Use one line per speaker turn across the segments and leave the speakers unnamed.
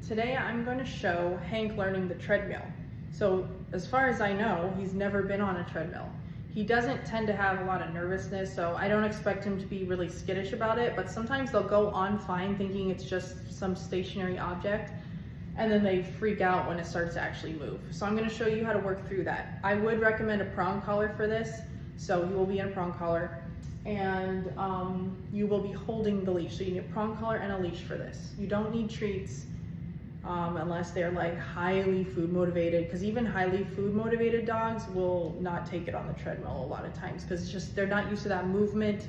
Today I'm going to show Hank learning the treadmill. So as far as I know, he's never been on a treadmill. He doesn't tend to have a lot of nervousness, so I don't expect him to be really skittish about it, but sometimes they'll go on fine thinking it's just some stationary object, and then they freak out when it starts to actually move. So I'm going to show you how to work through that. I would recommend a prong collar for this, so he will be in a prong collar, and you will be holding the leash. So you need a prong collar and a leash for this. You don't need treats unless they're like highly food motivated, because even highly food motivated dogs will not take it on the treadmill a lot of times, because it's just they're not used to that movement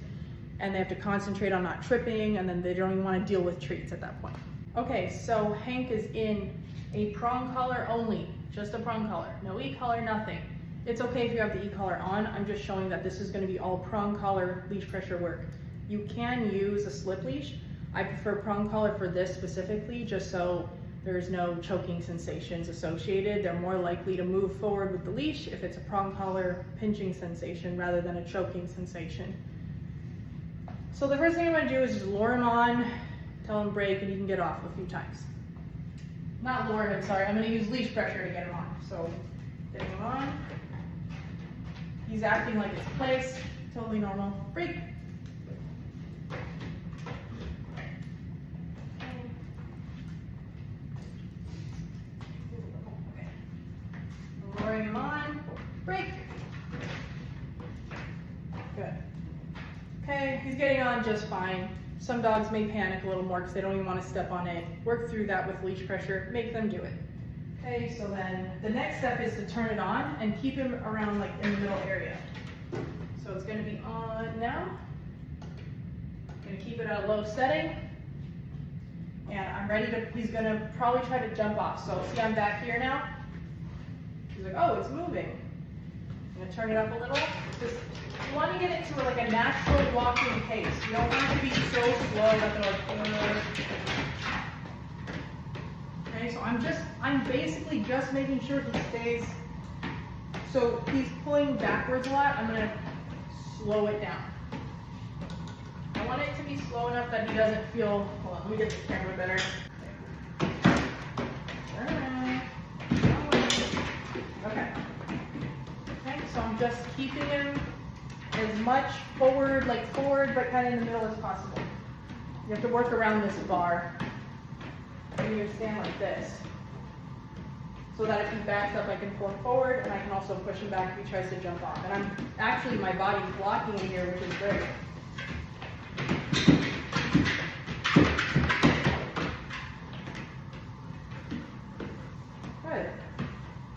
and they have to concentrate on not tripping, and then they don't even want to deal with treats at that point. Okay, so Hank is in a prong collar only, just a prong collar, no e-collar, nothing. It's okay if you have the e-collar on. I'm just showing that this is going to be all prong collar leash pressure work. You can use a slip leash. I prefer prong collar for this specifically, just so there's no choking sensations associated. They're more likely to move forward with the leash if it's a prong collar pinching sensation rather than a choking sensation. So the first thing I'm going to do is just lure him on, tell him break, and he can get off a few times. Not lure him, sorry. I'm going to use leash pressure to get him on. So getting him on. He's acting like it's place, totally normal. Break. Luring him on, break. Good. Okay, he's getting on just fine. Some dogs may panic a little more because they don't even want to step on it. Work through that with leash pressure, make them do it. Okay, so then the next step is to turn it on and keep him around like in the middle area. So it's going to be on now. I'm going to keep it at a low setting. And I'm ready to, he's going to probably try to jump off. So see, I'm back here now. He's like, oh, it's moving. I'm going to turn it up a little. Just, you want to get it to like a natural walking pace. You don't want it to be so slow that they're like, Okay, so I'm basically just making sure he stays. So he's pulling backwards a lot. I'm going to slow it down. I want it to be slow enough that he doesn't feel, hold on, let me get the camera better. Okay. Okay, so I'm just keeping him as much forward, but kind of in the middle as possible. You have to work around this bar. And you stand like this, so that if he backs up, I can pull him forward, and I can also push him back if he tries to jump off. And I'm actually, my body's blocking in here, which is great. Good.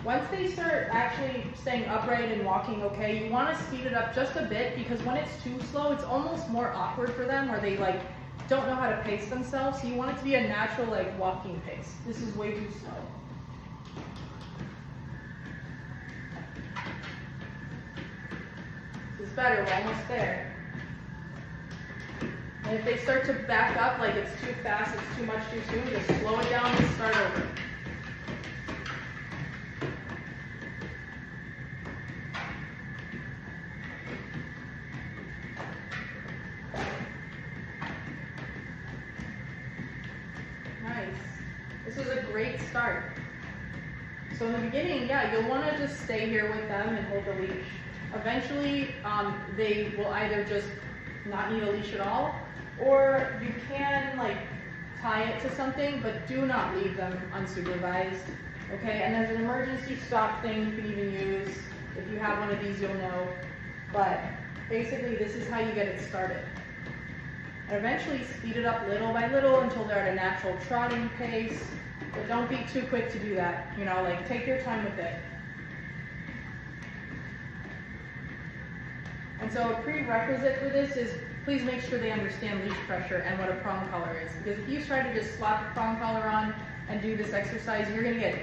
Once they start actually staying upright and walking okay, you want to speed it up just a bit, because when it's too slow, it's almost more awkward for them, where they like don't know how to pace themselves. So you want it to be a natural like walking pace. This is way too slow. This is better, we're almost there. And if they start to back up, like it's too fast, it's too much too soon, just slow it down and start over. This is a great start. So in the beginning, yeah, you'll want to just stay here with them and hold the leash. Eventually, they will either just not need a leash at all, or you can like tie it to something, but do not leave them unsupervised. Okay, and there's an emergency stop thing you can even use. If you have one of these, you'll know. But basically, this is how you get it started. And eventually speed it up little by little until they're at a natural trotting pace. But don't be too quick to do that. You know, like take your time with it. And so a prerequisite for this is please make sure they understand leash pressure and what a prong collar is. Because if you try to just slap a prong collar on and do this exercise, you're going to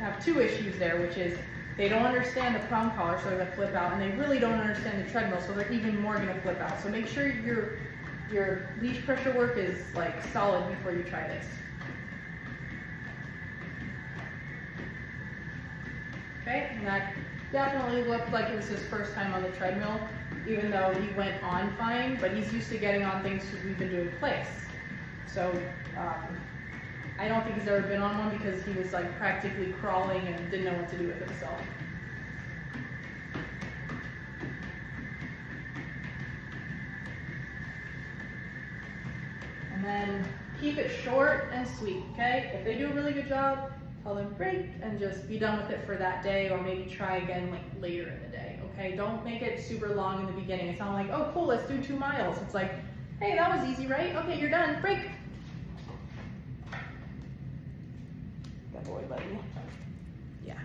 have two issues there, which is they don't understand the prong collar, so they're going to flip out, and they really don't understand the treadmill, so they're even more going to flip out. So make sure your leash pressure work is like solid before you try this. Okay, and that definitely looked like it was his first time on the treadmill, even though he went on fine, but he's used to getting on things because we've been doing place. So I don't think he's ever been on one because he was like practically crawling and didn't know what to do with himself. And then keep it short and sweet, okay? If they do a really good job, tell them break and just be done with it for that day, or maybe try again like later in the day, okay? Don't make it super long in the beginning. It's not like, oh cool, let's do 2 miles. It's like, hey, that was easy, right? Okay, you're done, break. Good boy, buddy. Yeah.